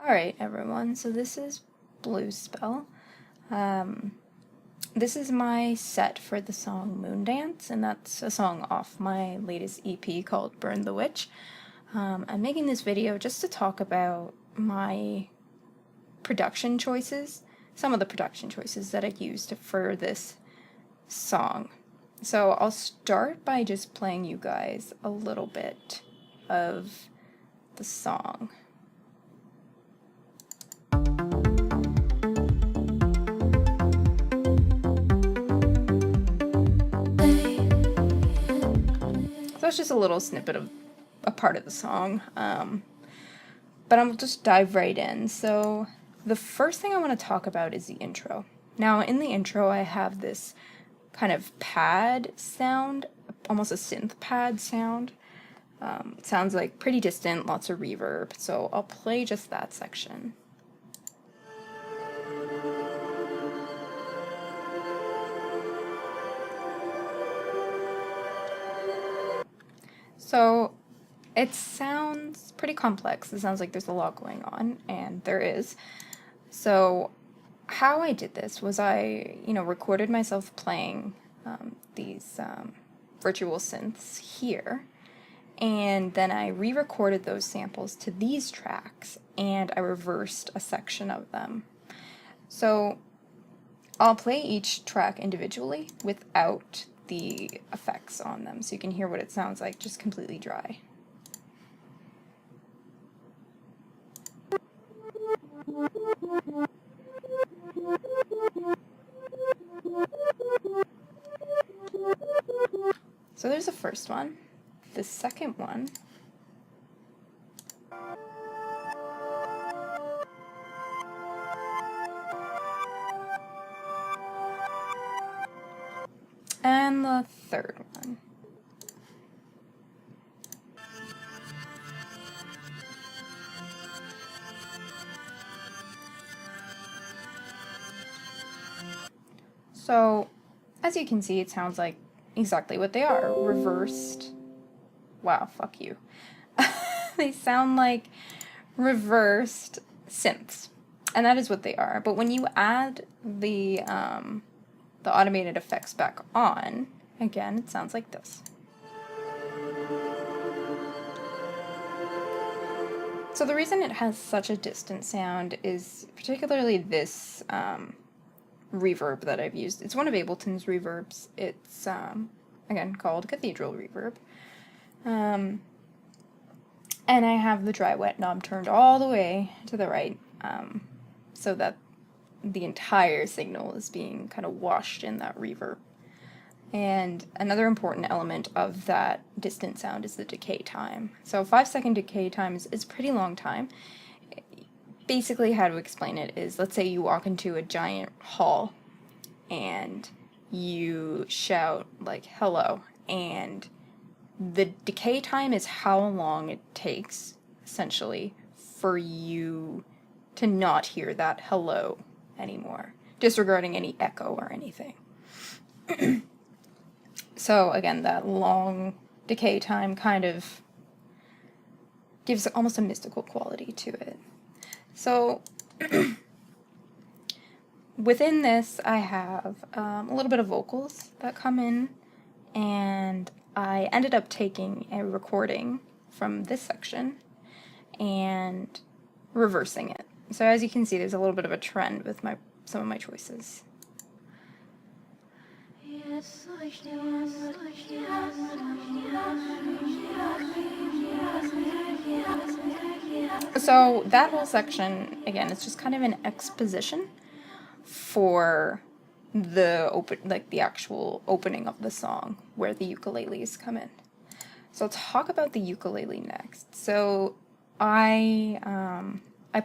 Alright everyone, so this is Bluespell. This is my set for the song Moondance, and that's a song off my latest EP called Burn the Witch. I'm making this video just to talk about my production choices, some of the production choices that I used for this song. So I'll start by just playing you guys a little bit of the song. So it's just a little snippet of a part of the song, but I'll just dive right in. So the first thing I want to talk about is the intro. Now in the intro I have this kind of pad sound, almost a synth pad sound. It sounds like pretty distant, lots of reverb, so I'll play just that section. So it sounds pretty complex. It sounds like there's a lot going on, and there is. So how I did this was I, recorded myself playing these virtual synths here, and then I re-recorded those samples to these tracks, and I reversed a section of them. So I'll play each track individually without the effects on them, so you can hear what it sounds like just completely dry. So there's the first one. The second one and the third one. So, as you can see, it sounds like exactly what they are. Reversed. Wow, fuck you. They sound like reversed synths. And that is what they are. But when you add the automated effects back on, again, it sounds like this. So the reason it has such a distant sound is particularly this reverb that I've used. It's one of Ableton's reverbs. It's, again, called Cathedral Reverb. And I have the dry wet knob turned all the way to the right, so that the entire signal is being kind of washed in that reverb. And another important element of that distant sound is the decay time. So 5-second decay time is a pretty long time. Basically, how to explain it is, let's say you walk into a giant hall and you shout like hello, and the decay time is how long it takes essentially for you to not hear that hello anymore, disregarding any echo or anything. So again, that long decay time kind of gives almost a mystical quality to it. So within this I have a little bit of vocals that come in, and I ended up taking a recording from this section and reversing it. So as you can see, there's a little bit of a trend with some of my choices. So that whole section, again, it's just kind of an exposition for the actual opening of the song, where the ukuleles come in. So I'll talk about the ukulele next. So I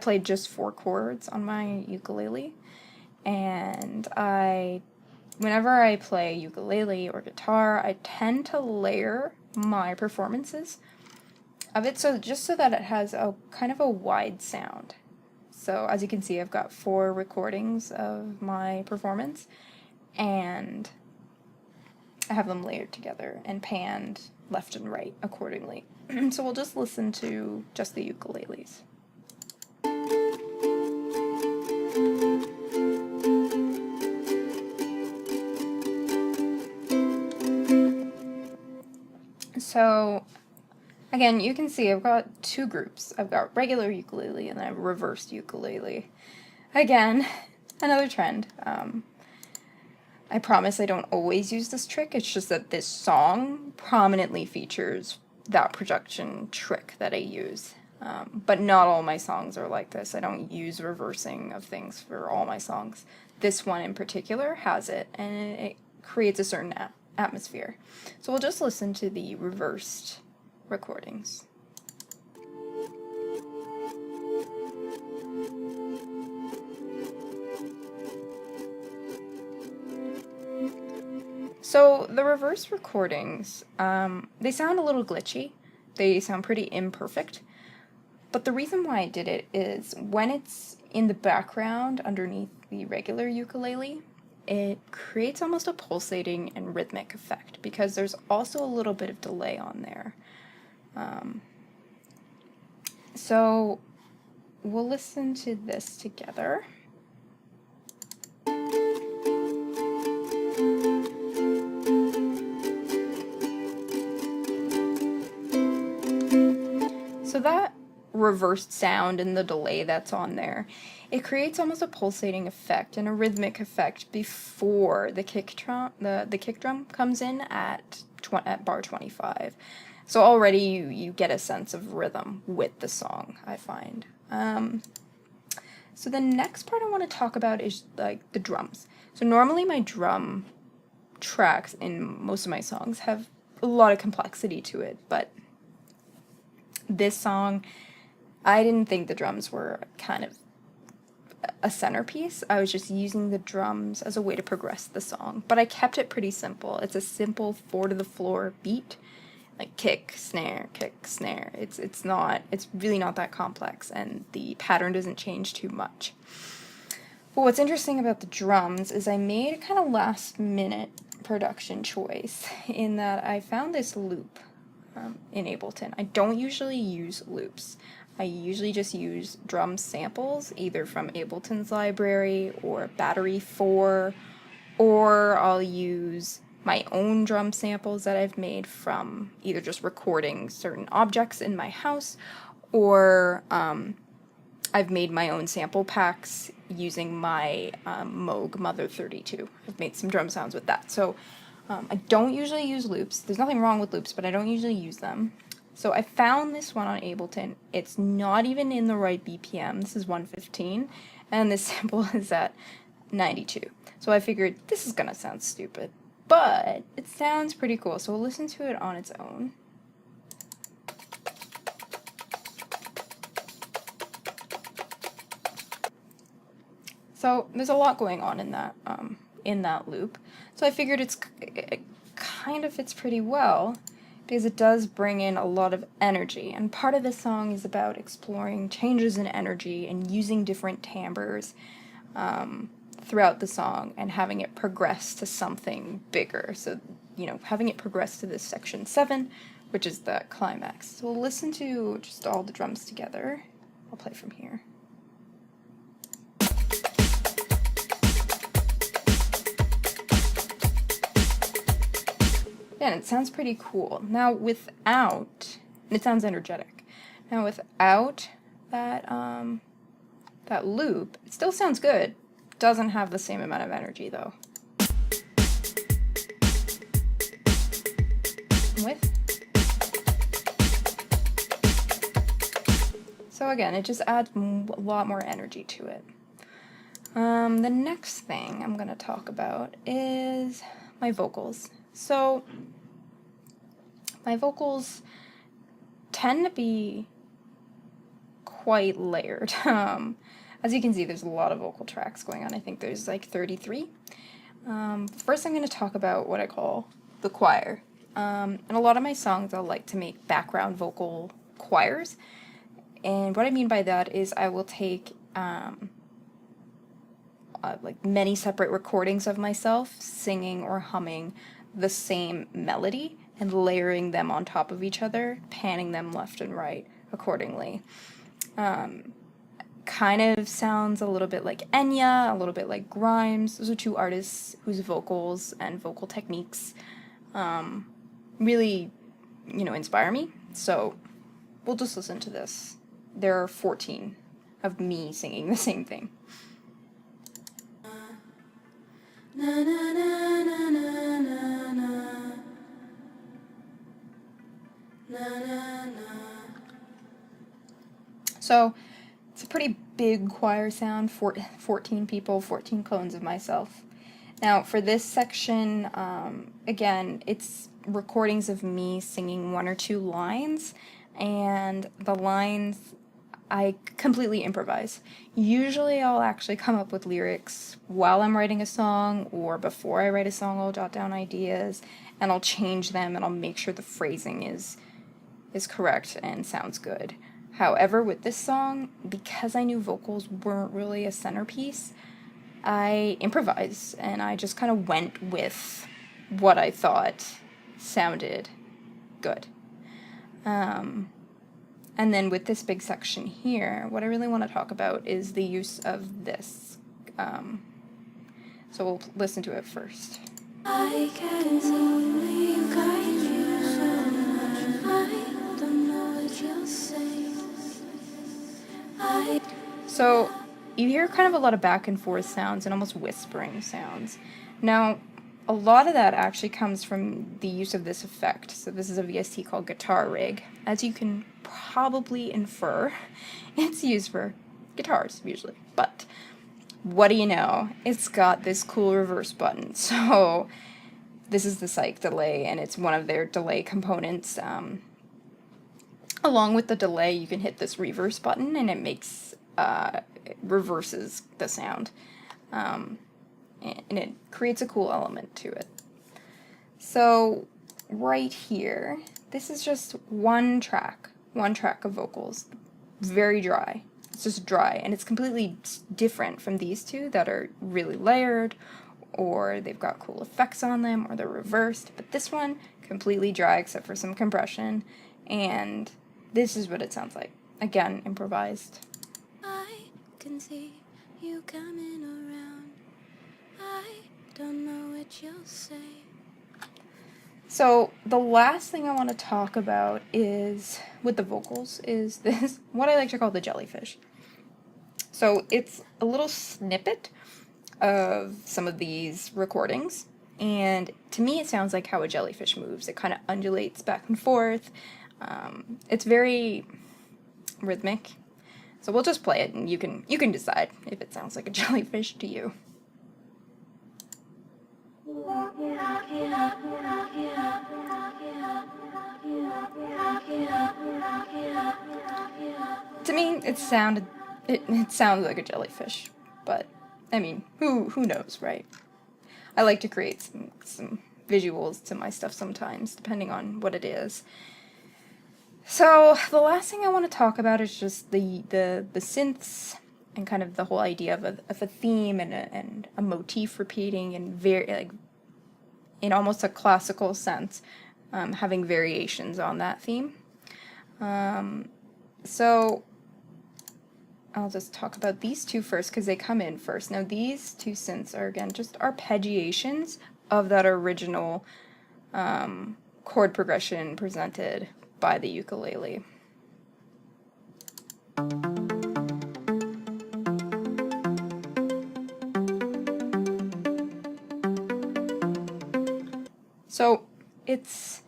played just 4 chords on my ukulele, and whenever I play ukulele or guitar, I tend to layer my performances of it, just so that it has a kind of a wide sound. So as you can see, I've got 4 recordings of my performance, and I have them layered together and panned left and right accordingly. So we'll just listen to just the ukuleles. So again, you can see I've got two groups. I've got regular ukulele and then I've reversed ukulele. Again, another trend. I promise I don't always use this trick, it's just that this song prominently features that production trick that I use. But not all my songs are like this. I don't use reversing of things for all my songs. This one in particular has it, and it creates a certain atmosphere. So we'll just listen to the reversed recordings. So the reverse recordings, they sound a little glitchy. They sound pretty imperfect. But the reason why I did it is when it's in the background underneath the regular ukulele, it creates almost a pulsating and rhythmic effect because there's also a little bit of delay on there. So we'll listen to this together. So that reversed sound and the delay that's on there, it creates almost a pulsating effect and a rhythmic effect before the kick drum comes in at bar 25. So already you get a sense of rhythm with the song, I find. So the next part I want to talk about is like the drums. So normally my drum tracks in most of my songs have a lot of complexity to it, but this song, I didn't think the drums were kind of a centerpiece. I was just using the drums as a way to progress the song, but I kept it pretty simple. It's a simple 4-to-the-floor beat, like kick, snare, kick, snare. It's really not that complex, and the pattern doesn't change too much. But what's interesting about the drums is I made a kind of last-minute production choice in that I found this loop in Ableton. I don't usually use loops. I usually just use drum samples, either from Ableton's library or Battery 4, or I'll use my own drum samples that I've made from either just recording certain objects in my house, or I've made my own sample packs using my Moog Mother 32. I've made some drum sounds with that. So I don't usually use loops. There's nothing wrong with loops, but I don't usually use them. So I found this one on Ableton. It's not even in the right BPM. This is 115, and this sample is at 92. So I figured this is gonna sound stupid, but it sounds pretty cool. So we'll listen to it on its own. So there's a lot going on in that loop. So I figured it kind of fits pretty well because it does bring in a lot of energy. And part of the song is about exploring changes in energy and using different timbres throughout the song and having it progress to something bigger. So, having it progress to this section 7, which is the climax. So we'll listen to just all the drums together. I'll play from here. Yeah, and it sounds pretty cool. Now without, and it sounds energetic. Now without that that loop, it still sounds good. Doesn't have the same amount of energy though. With. So again, it just adds a lot more energy to it. The next thing I'm gonna talk about is my vocals. So my vocals tend to be quite layered. As you can see, there's a lot of vocal tracks going on. I think there's like 33. First I'm going to talk about what I call the choir. In a lot of my songs I'll like to make background vocal choirs. And what I mean by that is I will take like many separate recordings of myself singing or humming the same melody and layering them on top of each other, panning them left and right accordingly. Kind of sounds a little bit like Enya, a little bit like Grimes. Those are two artists whose vocals and vocal techniques really inspire me. So we'll just listen to this. There are 14 of me singing the same thing. So it's a pretty big choir sound, 14 people, 14 clones of myself. Now for this section, again, it's recordings of me singing 1 or 2 lines, and the lines I completely improvise. Usually I'll actually come up with lyrics while I'm writing a song, or before I write a song I'll jot down ideas, and I'll change them, and I'll make sure the phrasing is correct and sounds good. However, with this song, because I knew vocals weren't really a centerpiece, I improvised, and I just kind of went with what I thought sounded good. And then with this big section here, what I really want to talk about is the use of this. So we'll listen to it first. I can see you guide you so much. I don't know what you'll say. So you hear kind of a lot of back and forth sounds and almost whispering sounds. Now, a lot of that actually comes from the use of this effect. So this is a VST called Guitar Rig. As you can probably infer, it's used for guitars usually. But what do you know? It's got this cool reverse button. So this is the psych delay, and it's one of their delay components. Along with the delay, you can hit this reverse button, and it reverses the sound. And it creates a cool element to it. So right here, this is just one track of vocals. Very dry. It's just dry, and it's completely different from these two that are really layered, or they've got cool effects on them, or they're reversed. But this one, completely dry except for some compression, and this is what it sounds like. Again, improvised. I can see you coming around. I don't know what you'll say. So the last thing I want to talk about is, with the vocals, is this, what I like to call the jellyfish. So it's a little snippet of some of these recordings, and to me it sounds like how a jellyfish moves. It kind of undulates back and forth. It's very rhythmic. So we'll just play it, and you can decide if it sounds like a jellyfish to you. To me, it sounds like a jellyfish, but I mean, who knows, right? I like to create some visuals to my stuff sometimes, depending on what it is. So the last thing I want to talk about is just the synths, and kind of the whole idea of a theme and a motif repeating, and very, like, in almost a classical sense, having variations on that theme. So I'll just talk about these two first because they come in first. Now these two synths are, again, just arpeggiations of that original chord progression presented by the ukulele. So it's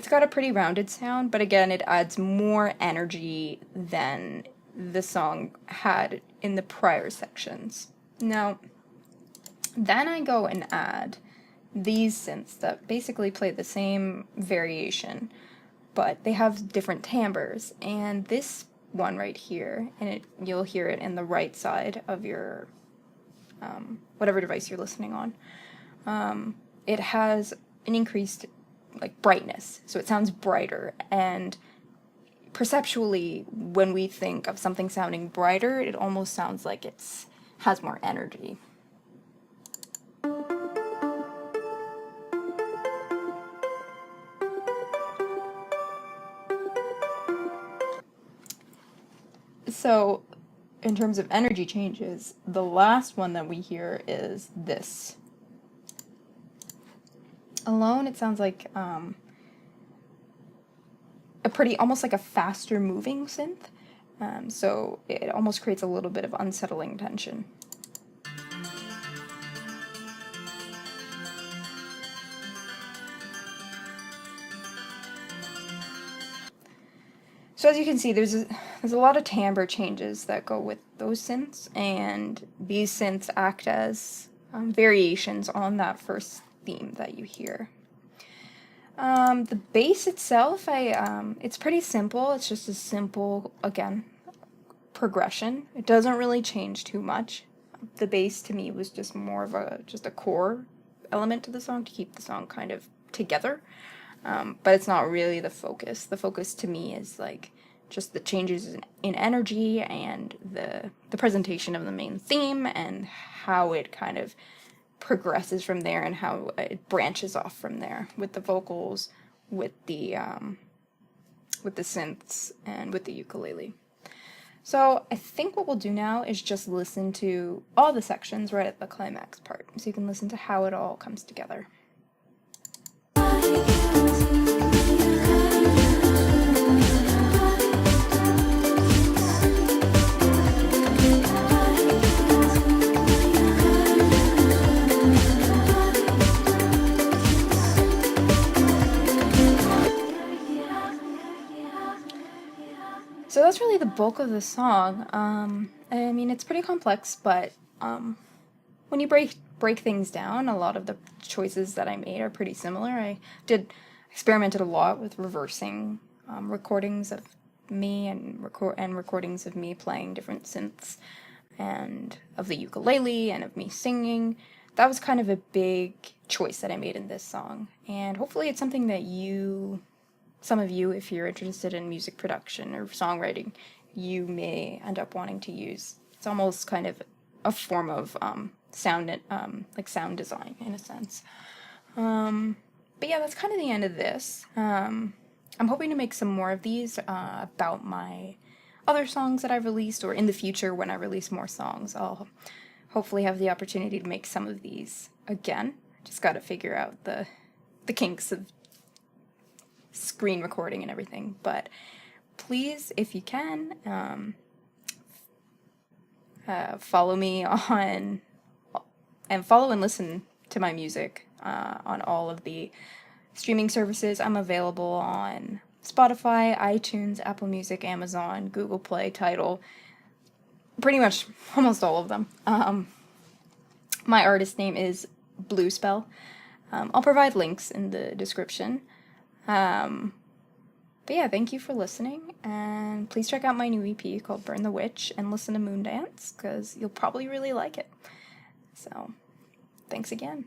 got a pretty rounded sound, but again, it adds more energy than the song had in the prior sections. Now, then I go and add these synths that basically play the same variation, but they have different timbres, and this one right here, and you'll hear it in the right side of your whatever device you're listening on. It has an increased, like, brightness, so it sounds brighter, and perceptually, when we think of something sounding brighter, it almost sounds like has more energy. So, in terms of energy changes, the last one that we hear is this. Alone, it sounds like a pretty, almost like a faster moving synth. So it almost creates a little bit of unsettling tension. So as you can see, there's a lot of timbre changes that go with those synths, and these synths act as variations on that first theme that you hear. The bass itself, it's pretty simple. It's just a simple, again, progression. It doesn't really change too much. The bass to me was just more of just a core element to the song to keep the song kind of together. But it's not really the focus. The focus to me is like just the changes in energy and the presentation of the main theme and how it kind of progresses from there and how it branches off from there with the vocals, with the synths, and with the ukulele. So I think what we'll do now is just listen to all the sections right at the climax part, so you can listen to how it all comes together. So that's really the bulk of the song. I mean, it's pretty complex, but when you break things down, a lot of the choices that I made are pretty similar. I experimented a lot with reversing recordings of me and recordings of me playing different synths and of the ukulele and of me singing. That was kind of a big choice that I made in this song, and hopefully it's something that some of you, if you're interested in music production or songwriting, you may end up wanting to use. It's almost kind of a form of sound design in a sense. But yeah, that's kind of the end of this. I'm hoping to make some more of these about my other songs that I've released, or in the future when I release more songs, I'll hopefully have the opportunity to make some of these again. Just got to figure out the kinks of screen recording and everything. But please, if you can, follow me on and follow and listen to my music on all of the streaming services. I'm available on Spotify, iTunes, Apple Music, Amazon, Google Play, Tidal, pretty much almost all of them. My artist name is Bluespell. I'll provide links in the description. But yeah, thank you for listening, and please check out my new EP called Burn the Witch and listen to Moondance, because you'll probably really like it. So, thanks again.